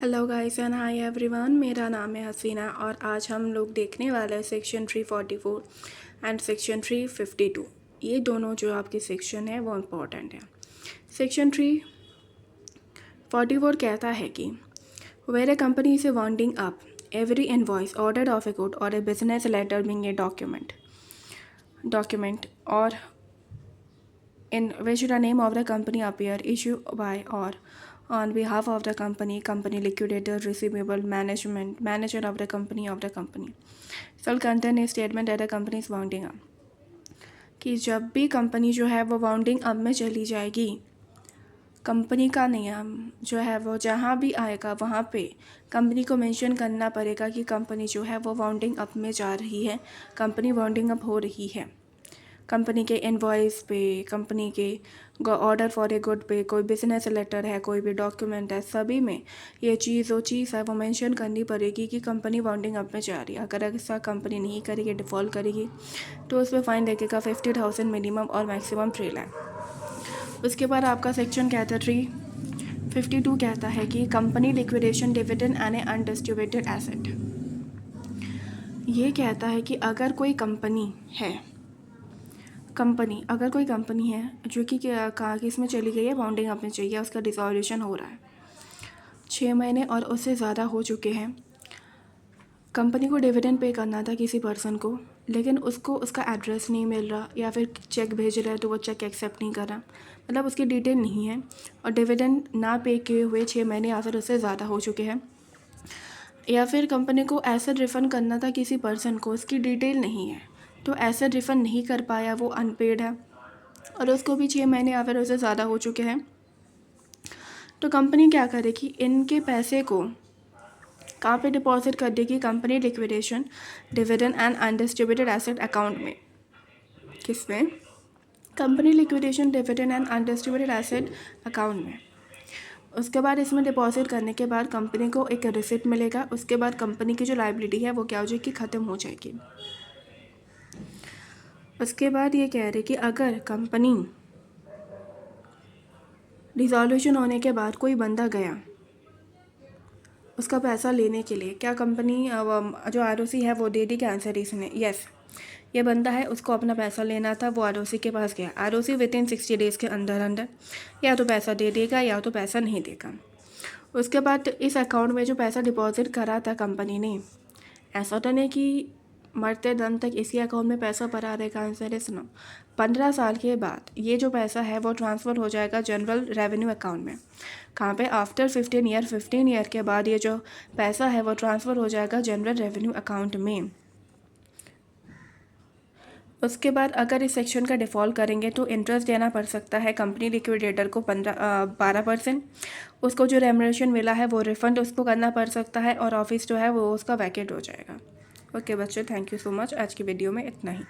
Hello guys and hi everyone, मेरा नाम है हसीना और आज हम लोग देखने वाले हैं सेक्शन 344 एंड सेक्शन 352। ये दोनों जो आपके सेक्शन है वो इम्पोर्टेंट है। सेक्शन 344 कहता है कि where a company is winding up every invoice order of a good or a business letter being a document or in which the name of the company appear issue by or on behalf of the company liquidator, receivable, manager of the company shall contain a statement that the company is wounding up। कि जब भी company जो है वो wounding up में चली जाएगी, company का नियम जो है वो जहाँ भी आएगा वहाँ पे कंपनी को मेंशन करना पड़ेगा कि कंपनी जो है वो वाउंडिंग अप में जा रही है, कंपनी वाउंडिंग अप हो रही है। कंपनी के इनवॉइस पे, कंपनी के ऑर्डर फॉर ए गुड पे, कोई बिजनेस लेटर है, कोई भी डॉक्यूमेंट है, सभी में ये चीज़ है वो मेंशन करनी पड़ेगी कि कंपनी वाउंडिंग अप में जा रही है। अगर ऐसा कंपनी नहीं करेगी, डिफ़ॉल्ट करेगी, तो उस पर फ़ाइन लगेगा 50,000 मिनिमम और मैक्सिमम 3 लाख। उसके बाद आपका सेक्शन कहता है 352 कहता है कि company liquidation dividend and undistributed asset. ये कहता है कि अगर कोई कंपनी है जो कि कहाँ किस में चली गई है, वाउंडिंग अप में चाहिए, उसका डिसॉल्यूशन हो रहा है, 6 महीने और उससे ज़्यादा हो चुके हैं, कंपनी को डिविडेंड पे करना था किसी पर्सन को, लेकिन उसको उसका एड्रेस नहीं मिल रहा या फिर चेक भेज रहा है तो वो चेक एक्सेप्ट नहीं कर रहा, मतलब उसकी डिटेल नहीं है, और डिविडेंड ना पे किए हुए 6 महीने या फिर उससे ज़्यादा हो चुके हैं, या फिर कंपनी को एसेट रिफ़ंड करना था किसी पर्सन को, उसकी डिटेल नहीं है तो एसेट रिफ़ंड नहीं कर पाया, वो अनपेड है और उसको भी 6 महीने या फिर उससे ज़्यादा हो चुके हैं, तो कंपनी क्या करेगी, इनके पैसे को कहाँ पे डिपॉजिट कर देगी, company liquidation dividend and undistributed asset account में। किसमें? Company liquidation dividend and undistributed asset account में। उसके बाद इसमें डिपॉजिट करने के बाद कंपनी को एक रिसिप्ट मिलेगा। उसके बाद कंपनी की जो लाइबिलिटी है वो क्या हो जाएगी, ख़त्म हो जाएगी। उसके बाद ये कह रहे कि अगर कंपनी डिसॉल्यूशन होने के बाद कोई बंदा गया उसका पैसा लेने के लिए, क्या कंपनी जो आरओसी है वो दे दी? क्या आंसर इसने यस। ये बंदा है, उसको अपना पैसा लेना था, वो आरओसी के पास गया, आरओसी विदिन 60 डेज़ के अंदर या तो पैसा दे देगा या तो पैसा नहीं देगा। उसके बाद इस अकाउंट में जो पैसा डिपॉजिट करा था कंपनी ने, ऐसा तो नहीं कि मरते दम तक इसी अकाउंट में पैसा भरा रहेगा। आंसर है सुनो, 15 साल के बाद ये जो पैसा है वो ट्रांसफ़र हो जाएगा जनरल रेवेन्यू अकाउंट में। कहाँ पे? आफ्टर 15 ईयर के बाद ये जो पैसा है वो ट्रांसफ़र हो जाएगा जनरल रेवेन्यू अकाउंट में। उसके बाद अगर इस सेक्शन का डिफ़ॉल्ट करेंगे तो इंटरेस्ट देना पड़ सकता है कंपनी लिक्विडेटर को 12%। उसको जो रेम्युनरेशन मिला है वो रिफ़ंड उसको करना पड़ सकता है और ऑफिस जो है वो उसका वैकेट हो जाएगा। ओके बच्चों, थैंक यू सो मच। आज की वीडियो में इतना ही।